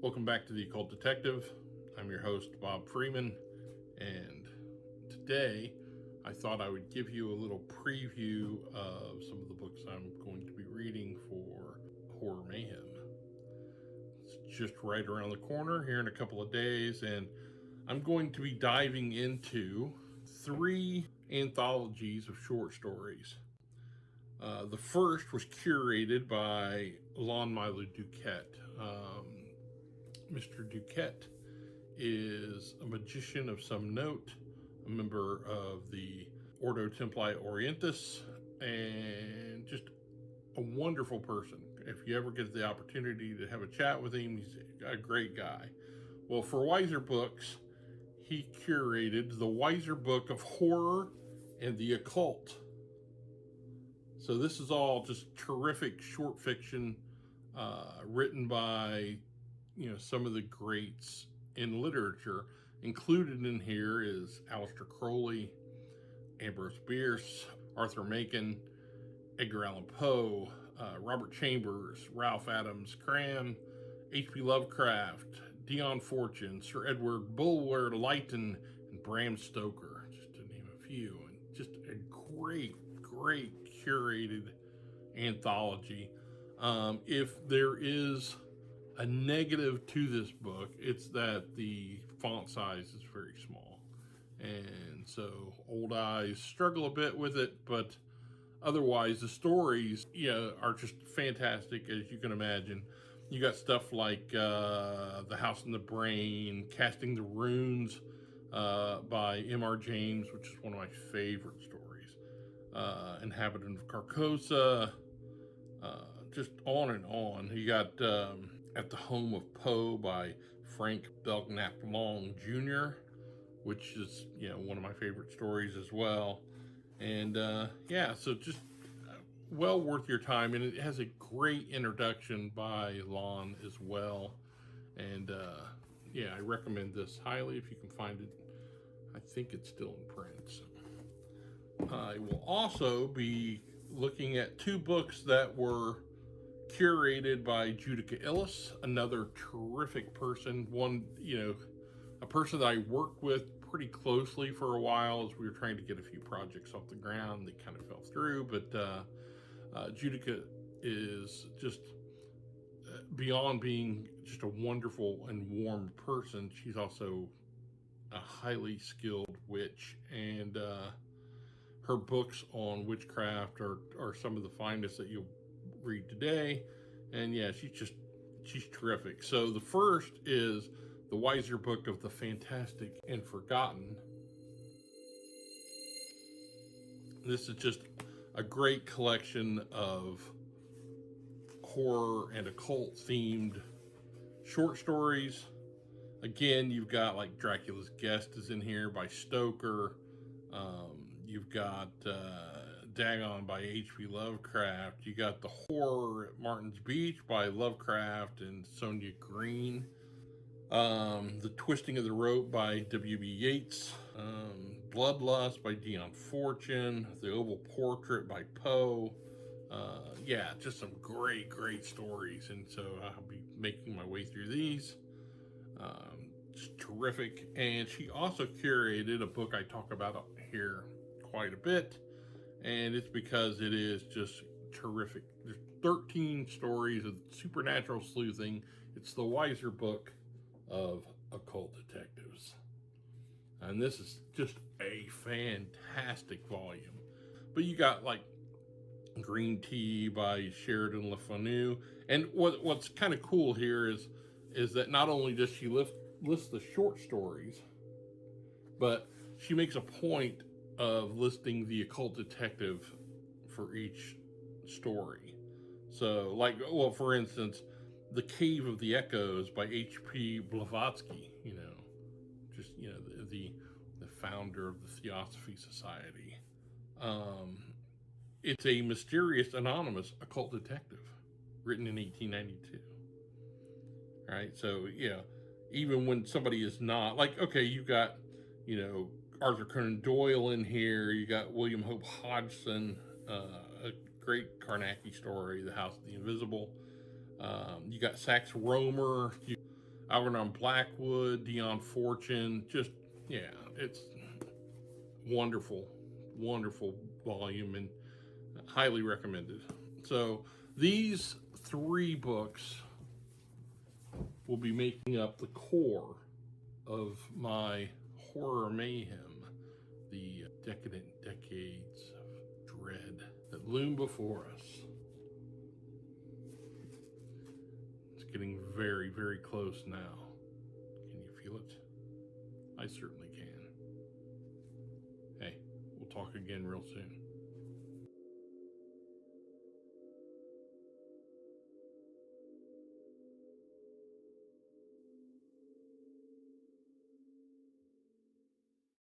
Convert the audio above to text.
Welcome back to The Occult Detective. I'm your host, Bob Freeman, and today I thought I would give you a little preview of some of the books I'm going to be reading for Horror Mayhem. It's just right around the corner here in a couple of days, and I'm going to be diving into 3 anthologies of short stories. The first was curated by Lon Milo Duquette. Mr. Duquette is a magician of some note, a member of the Ordo Templi Orientis, and just a wonderful person. If you ever get the opportunity to have a chat with him, he's a great guy. Well, for Weiser Books, he curated the Weiser Book of Horror and the Occult. So this is all just terrific short fiction written by some of the greats in literature. Included in here is Aleister Crowley, Ambrose Bierce, Arthur Machen, Edgar Allan Poe, Robert Chambers, Ralph Adams Cram, H.P. Lovecraft, Dion Fortune, Sir Edward Bulwer Lytton, and Bram Stoker, just to name a few. And just a great curated anthology. If there is a negative to this book, it's that the font size is very small, and so old eyes struggle a bit with it, but otherwise the stories are just fantastic, as you can imagine. You got stuff like The House in the Brain, Casting the Runes by M.R. James, which is one of my favorite stories, Inhabitant of Carcosa, just on and on. You got At the Home of Poe by Frank Belknap Long Jr., which is one of my favorite stories as well. And so just well worth your time, and it has a great introduction by Lon as well. And I recommend this highly if you can find it. I think it's still in print. So. I will also be looking at 2 books that were curated by Judika Illes, another terrific person. One, a person that I worked with pretty closely for a while as we were trying to get a few projects off the ground. They kind of fell through, but Judika is just beyond being just a wonderful and warm person. She's also a highly skilled witch, and her books on witchcraft are some of the finest that you'll read today. And she's terrific. So the first is the Weiser Book of the Fantastic and Forgotten. This is just a great collection of horror and occult themed short stories. Again, you've got like Dracula's Guest is in here by Stoker. You've got Dagon by H.P. Lovecraft. You got The Horror at Martin's Beach by Lovecraft and Sonia Green. The Twisting of the Rope by W.B. Yeats. Bloodlust by Dion Fortune. The Oval Portrait by Poe. Just some great stories. And so I'll be making my way through these. It's terrific. And she also curated a book I talk about here quite a bit, and it's because it is just terrific. There's 13 stories of supernatural sleuthing. It's the Weiser Book of Occult Detectives, and this is just a fantastic volume. But you got like Green Tea by Sheridan Le Fanu, and what's kind of cool here is that not only does she list the short stories, but she makes a point of listing the occult detective for each story. So, for instance, The Cave of the Echoes by H.P. Blavatsky, the founder of the Theosophy Society. It's a mysterious, anonymous occult detective written in 1892. All right, so, even when somebody is not, you got, Arthur Conan Doyle in here, you got William Hope Hodgson, a great Carnacki story, The House of the Invisible. You got Sax Rohmer, Algernon Blackwood, Dion Fortune. Just, yeah, it's wonderful, wonderful volume and highly recommended. So these 3 books will be making up the core of my horror mayhem, the decadent decades of dread that loom before us. It's getting very, very close now. Can you feel it? I certainly can. Hey, we'll talk again real soon.